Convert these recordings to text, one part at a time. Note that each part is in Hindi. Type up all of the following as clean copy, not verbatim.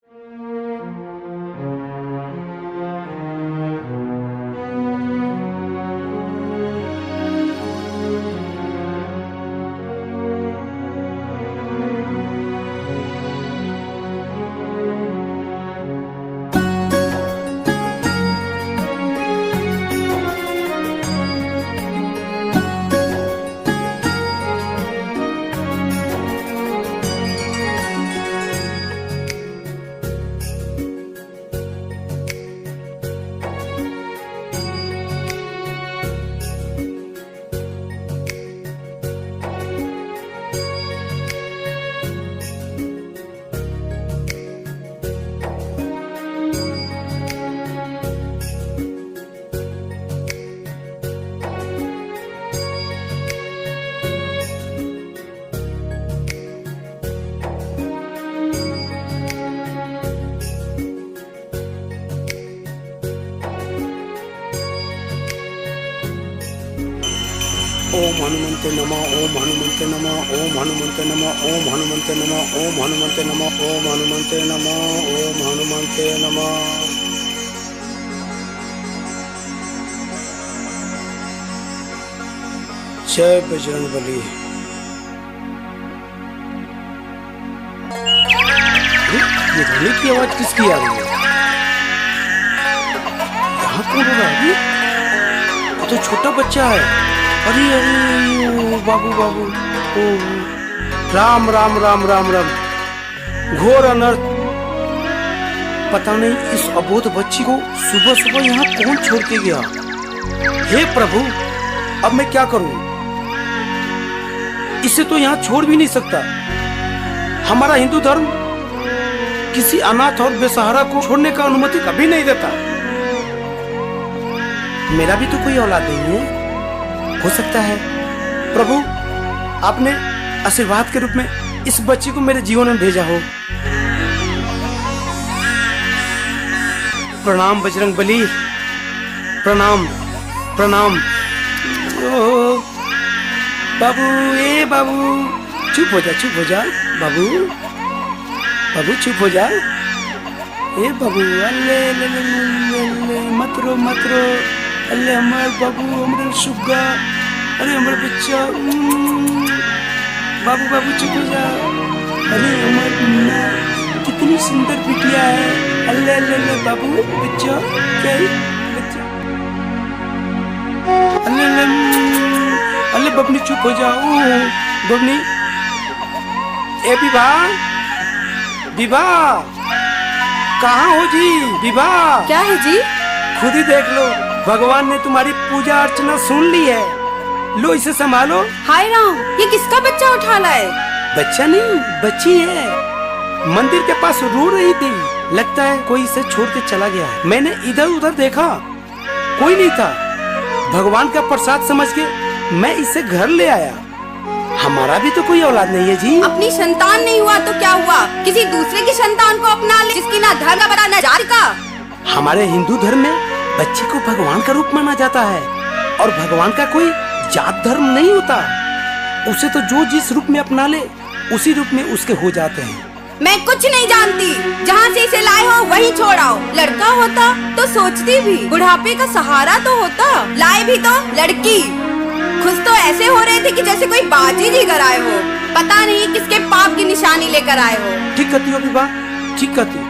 ओम हनुमंते नमः, ओम हनुमंते नमः, ओम हनुमंते नमः, ओम हनुमंते नमः, ओम हनुमंते नमः, ओम हनुमंते नमः, ओम हनुमंते नमः। जय बजरंगबली। ये ध्वनि की आवाज किसकी आ रही है? यहाँ कौन हो रहा है? वो तो छोटा बच्चा है। अरे अरे ओ बाबू बाबू, ओ राम राम राम राम राम। घोर अनर्थ। पता नहीं इस अबोध बच्ची को सुबह सुबह यहाँ कौन छोड़ के गया। हे प्रभु, अब मैं क्या करूं? इसे तो यहाँ छोड़ भी नहीं सकता। हमारा हिंदू धर्म किसी अनाथ और बेसहारा को छोड़ने का अनुमति कभी नहीं देता। मेरा भी तो कोई औलाद नहीं है। हो सकता है प्रभु आपने आशीर्वाद के रूप में इस बच्ची को मेरे जीवन में भेजा हो। प्रणाम बजरंगबली, प्रणाम प्रणाम। ओ बाबू, ए बाबू, चुप हो जा बाबू, बाबू चुप हो जा। ए बाबू, अल्ले ले ले ले ले, मत रो अल्ले हमारे बाबू, हमारे सुग्गा, अरे हमारे बच्चा। बाबू चुप हो जा। अरे हमारी मुन्ना कितनी सुंदर बिटिया है। अल्ले अल्ले अल्ले बाबू, बच्चा क्या है बच्चा? अल्ले अल्ले अल्ले बबनी चुप हो जाओ। बबनी, ए विवाह कहाँ हो जी? विवाह क्या है जी? खुद ही देख लो, भगवान ने तुम्हारी पूजा अर्चना सुन ली है। लो इसे संभालो। हाय राम, ये किसका बच्चा उठा लाए? बच्चा नहीं, बच्ची है। मंदिर के पास रो रही थी। लगता है कोई इसे छोड़ के चला गया है। मैंने इधर उधर देखा, कोई नहीं था। भगवान का प्रसाद समझ के मैं इसे घर ले आया। हमारा भी तो कोई औलाद नहीं है जी। अपनी संतान नहीं हुआ तो क्या हुआ? किसी दूसरे की संतान को अपना ले, जिसकी ना धर्म का पता ना जात का। हमारे हिंदू धर्म में बच्चे को भगवान का रूप माना जाता है, और भगवान का कोई जात धर्म नहीं होता। उसे तो जो जिस रूप में अपना ले उसी रूप में उसके हो जाते हैं। मैं कुछ नहीं जानती। जहाँ से इसे लाए हो वहीं छोड़ आओ। लड़का होता तो सोचती भी, बुढ़ापे का सहारा तो होता। लाए भी तो लड़की। खुश तो ऐसे हो रहे थे कि जैसे कोई बाजी जी कर आए हो। पता नहीं किसके पाप की निशानी लेकर आए हो। ठीक कहती हो विवाह, ठीक कहती हो।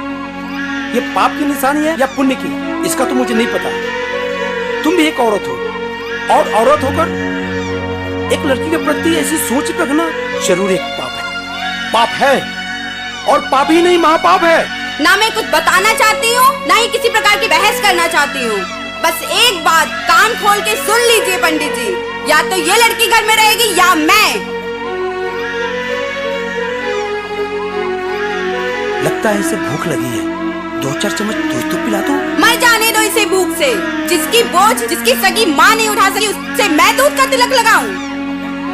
ये पाप की निशानी है या पुण्य की, इसका तो मुझे नहीं पता। तुम भी एक औरत हो, और औरत होकर एक लड़की के प्रति ऐसी सोच रखना जरूर एक पाप है। पाप है, और पाप ही नहीं महापाप है। ना मैं कुछ बताना चाहती हूँ, ना ही किसी प्रकार की बहस करना चाहती हूँ। बस एक बात कान खोल के सुन लीजिए पंडित जी, या तो ये लड़की घर में रहेगी या मैं। लगता है इसे भूख लगी है। 2-4 चम्मच दूध तो पिला दो। मर जाने दो इसे भूख से। जिसकी बोझ जिसकी सगी माँ नहीं उठा सकी, उससे मैं दूध का तिलक लगाऊं?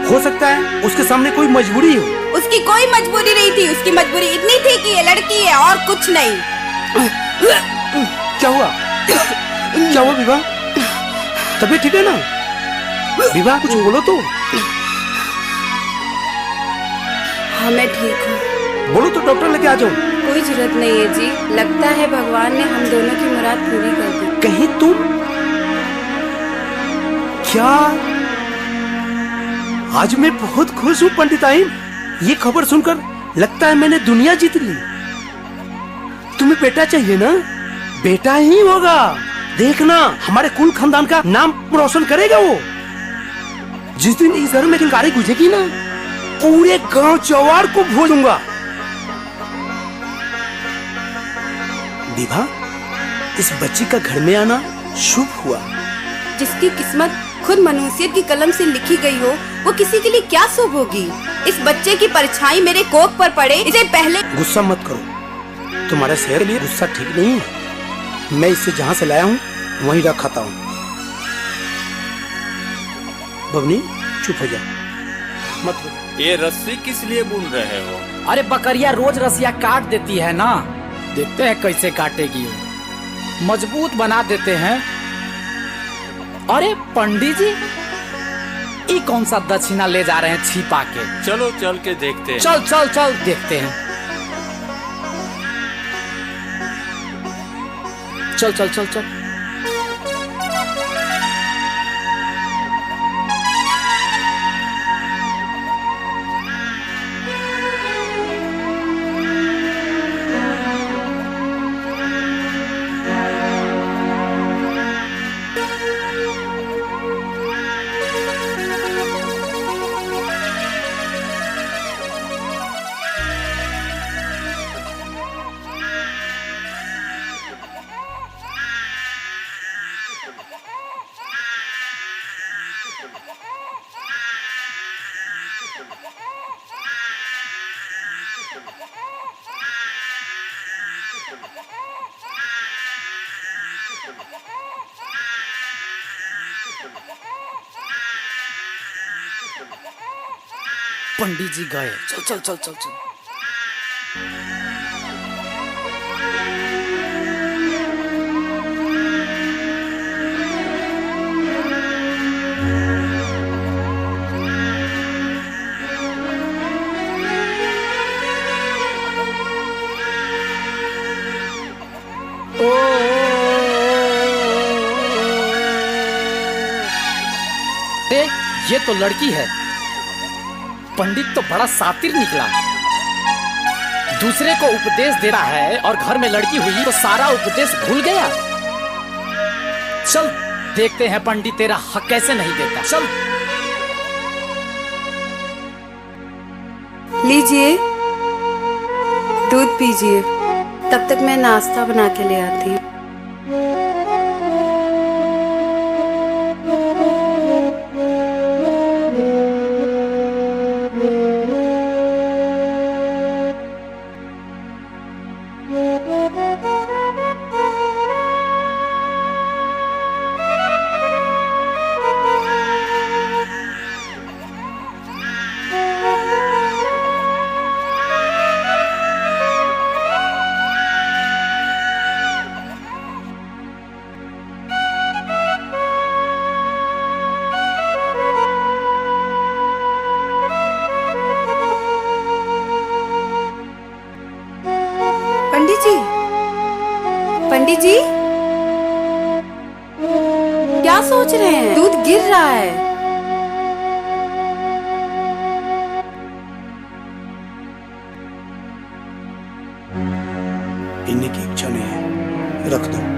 हो सकता है उसके सामने कोई मजबूरी हो। उसकी कोई मजबूरी नहीं थी। उसकी मजबूरी इतनी थी कि ये लड़की है और कुछ नहीं। क्या हुआ? क्या हुआ विवाह? तबीयत ठीक है ना? विवाह कुछ बोलो तो। हाँ मैं ठीक हूँ। बोलो तो डॉक्टर लेके आ जाओ। कोई जरूरत नहीं है जी, लगता है भगवान ने हम दोनों की मुराद पूरी कर दी। कहीं तुम क्या? आज मैं बहुत खुश हूँ पंडिताइन। ये खबर सुनकर लगता है मैंने दुनिया जीत ली। तुम्हें बेटा चाहिए ना? बेटा ही होगा, देखना हमारे कुल खानदान का नाम रोशन करेगा वो। जिस दिन इस घर में गाड़ी गुजरेगी ना, पूरे गांव चौवार को भूलूंगा। दीवा, इस बच्ची का घर में आना शुभ हुआ। जिसकी किस्मत खुद मनुष्यत की कलम से लिखी गई हो, वो किसी के लिए क्या शुभ होगी। इस बच्चे की परछाई मेरे कोख पर पड़े इससे पहले। गुस्सा मत करो, तुम्हारे शहर के लिए गुस्सा ठीक नहीं है। मैं इसे जहाँ से लाया हूँ वहीं रखाता हूँ। बबनी चुप हो जा, मत हो। ये रस्सी किस लिए बुन रहे हो? अरे बकरिया रोज रस्सिया काट देती है ना, देखते हैं कैसे काटेगी वो। मजबूत बना देते हैं। अरे पंडित जी, ये कौन सा दक्षिणा ले जा रहे हैं छिपा के? चलो चल के देखते हैं। चल चल चल देखते हैं। चल चल चल चल। पंडित जी गए। चल चल चल चल चल। ये तो लड़की है। पंडित तो बड़ा शातिर निकला, दूसरे को उपदेश दे रहा है और घर में लड़की हुई तो सारा उपदेश भूल गया। चल देखते हैं पंडित तेरा हक कैसे नहीं देता। चल लीजिए, दूध पीजिए, तब तक मैं नाश्ता बना के ले आती हूँ। पंडित जी, क्या सोच रहे हैं? दूध गिर रहा है। पीने की इच्छा नहीं है, रख दो।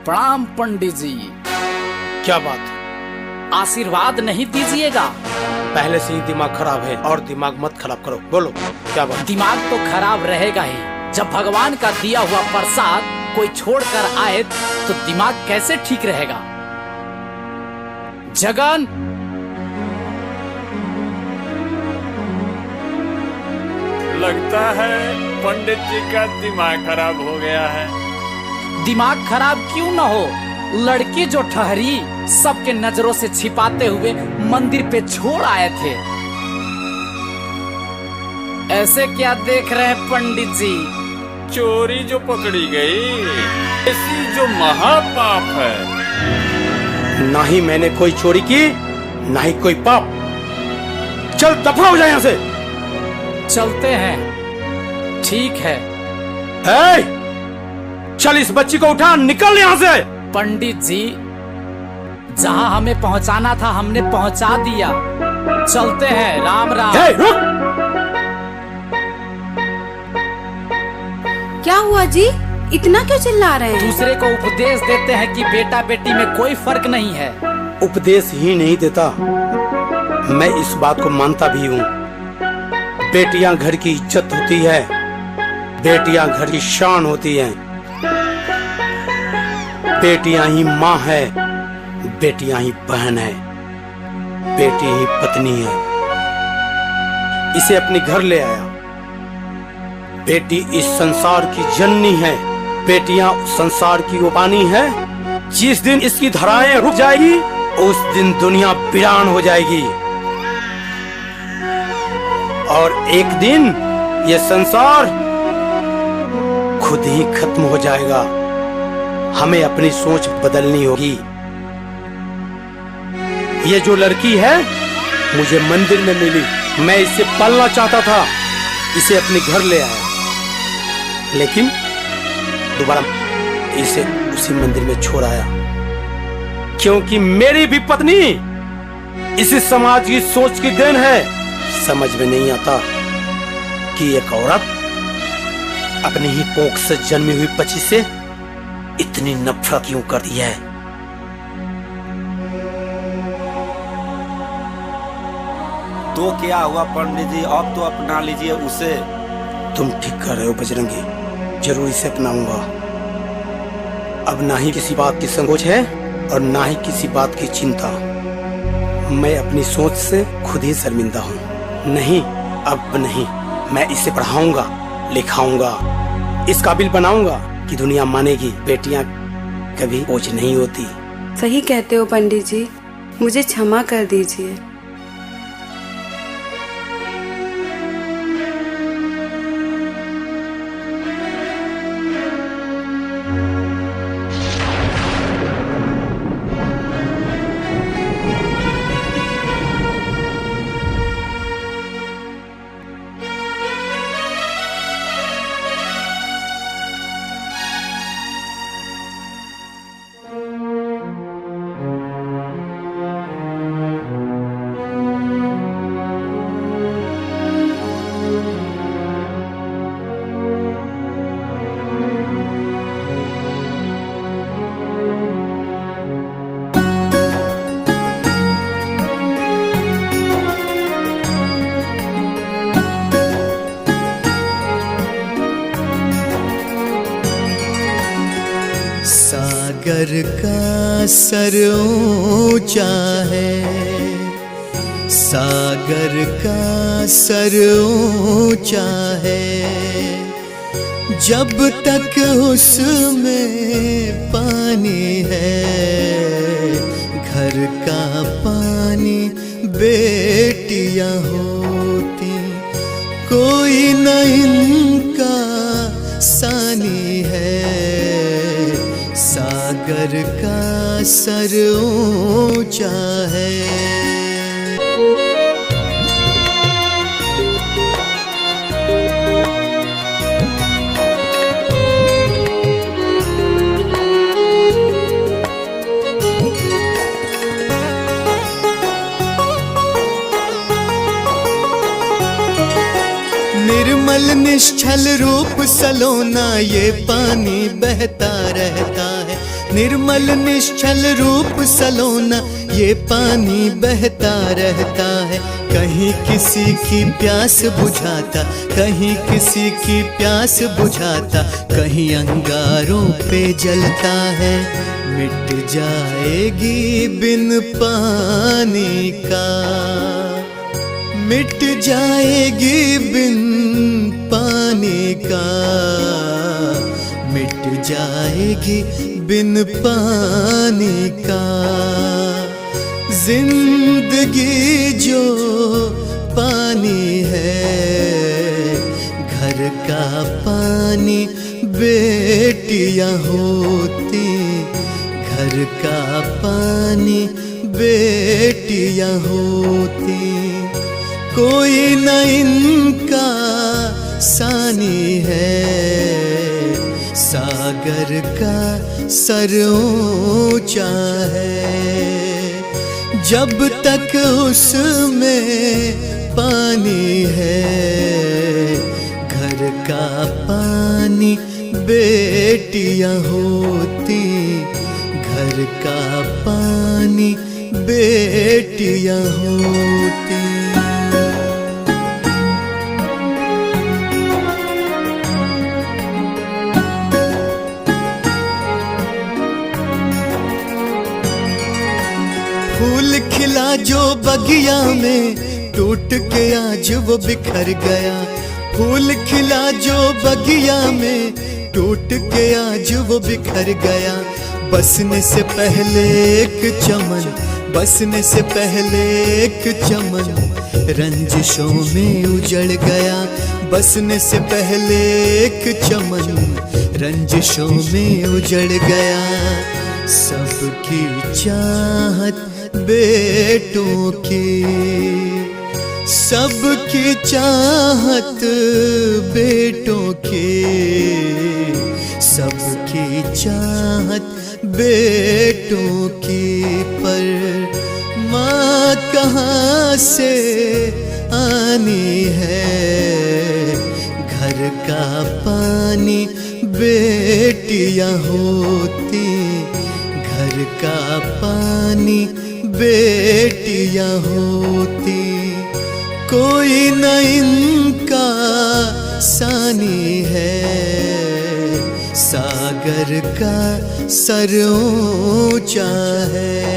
प्रणाम पंडित जी। क्या बात? आशीर्वाद नहीं दीजिएगा? पहले से ही दिमाग खराब है और दिमाग मत खराब करो। बोलो क्या बात? दिमाग तो खराब रहेगा ही जब भगवान का दिया हुआ प्रसाद कोई छोड़ कर आए तो दिमाग कैसे ठीक रहेगा। जगन, लगता है पंडित जी का दिमाग खराब हो गया है। दिमाग खराब क्यों न हो, लड़की जो ठहरी सबके नजरों से छिपाते हुए मंदिर पे छोड़ आए थे। ऐसे क्या देख रहे हैं पंडित जी? चोरी जो पकड़ी गई, ऐसी जो महापाप है। ना ही मैंने कोई चोरी की, ना ही कोई पाप। चल दफा हो जाए यहाँ से। चलते हैं, ठीक है। चल इस बच्ची को उठा, निकल यहाँ से। पंडित जी, जहाँ हमें पहुँचाना था हमने पहुँचा दिया, चलते हैं। राम राम। रुक। क्या हुआ जी, इतना क्यों चिल्ला रहे हैं? दूसरे को उपदेश देते हैं कि बेटा बेटी में कोई फर्क नहीं है। उपदेश ही नहीं देता, मैं इस बात को मानता भी हूँ। बेटियां घर की इज्जत होती है, बेटियां घर की शान होती हैं। बेटियां ही माँ है, बेटियां ही बहन है, बेटी ही पत्नी है। इसे अपने घर ले आया। बेटी इस संसार की जननी है, बेटियां संसार की वो पानी है। जिस दिन इसकी धाराएं रुक जाएगी उस दिन दुनिया वीरान हो जाएगी, और एक दिन ये संसार खुद ही खत्म हो जाएगा। हमें अपनी सोच बदलनी होगी। ये जो लड़की है मुझे मंदिर में मिली, मैं इसे पालना चाहता था, इसे अपने घर ले आया, लेकिन दोबारा इसे उसी मंदिर में छोड़ आया, क्योंकि मेरी भी पत्नी इसी समाज की सोच की देन है। समझ में नहीं आता कि एक औरत अपनी ही कोख से जन्मी हुई बच्ची से इतनी नफरत क्यों करती है। तो क्या हुआ पंडित जी, अब तो अपना लीजिए उसे। तुम ठीक कर रहे हो बजरंगी, जरूर इसे अपनाऊंगा। अब ना ही किसी बात की संकोच है और ना ही किसी बात की चिंता। मैं अपनी सोच से खुद ही शर्मिंदा हूँ। नहीं, अब नहीं। मैं इसे पढ़ाऊंगा, लिखाऊंगा, इस काबिल बनाऊंगा कि दुनिया मानेगी बेटियां कभी बोझ नहीं होती। सही कहते हो पंडित जी, मुझे क्षमा कर दीजिए। सागर का सर ऊंचा है, सागर का सर ऊंचा है, जब तक उसमें पानी है, घर का पानी बेटियां होती, कोई न इनका सानी है। सागर का सर ऊंचा है। निर्मल निश्चल रूप सलोना ये पानी बहता रहता है, निर्मल निश्चल रूप सलोना ये पानी बहता रहता है। कहीं किसी की प्यास बुझाता, कहीं किसी की प्यास बुझाता, कहीं अंगारों पे जलता है। मिट जाएगी बिन पानी का, मिट जाएगी बिन पानी का, मिट जाएगी बिन पानी का। जिंदगी जो पानी है, घर का पानी बेटियां होती, घर का पानी बेटियां होती। कोई न इनका सानी है, सागर का सर ऊंचा है। जब तक उसमें पानी है, घर का पानी बेटियां होती, घर का पानी बेटियां होती। फूल खिला जो बगिया में, टूट के आज वो बिखर गया। फूल खिला जो बगिया में, टूट के आज वो बिखर गया। बसने से पहले एक चमन, बसने से पहले एक चमन, रंजिशों में उजड़ गया। बसने से पहले एक चमन, रंजिशों में उजड़ गया। सबकी चाहत बेटों की, सबकी चाहत बेटों की, सबकी चाहत बेटों की। पर माँ कहाँ से आनी है, घर का पानी बेटियां होती, घर का पानी बेटियां होती। कोई न इनका सानी है, सागर का सर ऊंचा है।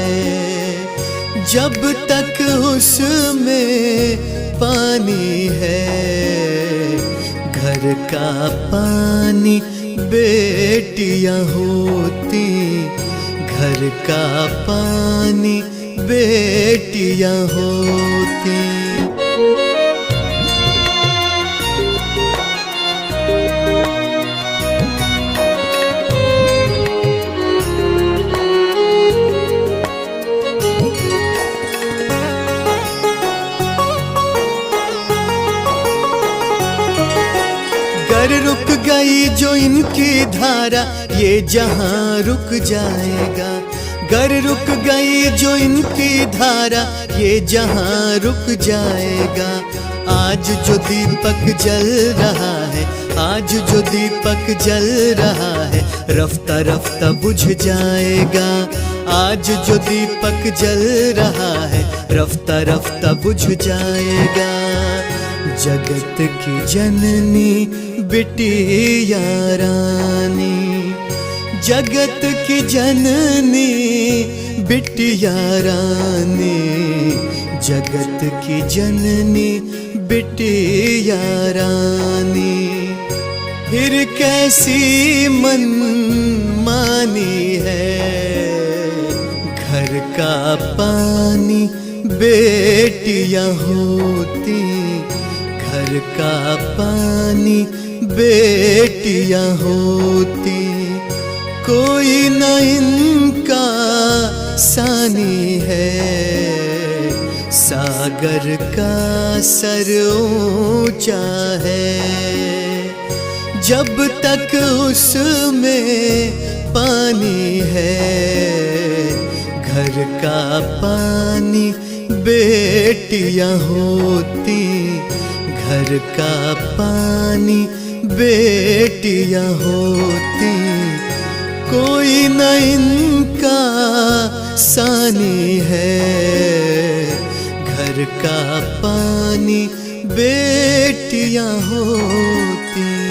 जब तक उसमें पानी है, घर का पानी बेटियां होती, घर का पानी बेटियां होती। गर रुक गई जो इनकी धारा, ये जहां रुक जाएगा। गर रुक गई जो इनकी धारा, ये जहां रुक जाएगा। आज जो दीपक जल रहा है, आज जो दीपक जल रहा है, रफ्ता रफ्ता बुझ जाएगा। आज जो दीपक जल रहा है, रफ्ता रफ्ता बुझ जाएगा। जगत की जननी बिटिया रानी, जगत की जननी बिटिया रानी, जगत की जननी बिटिया रानी। फिर कैसी मन मानी है, घर का पानी बेटियां होती, घर का पानी बेटियां होती। कोई न इनका सानी है, सागर का सर ऊंचा है। जब तक उसमें पानी है, घर का पानी बेटियां होती, घर का पानी बेटियां होती। कोई न इनका सानी है। घर का पानी बेटियां होती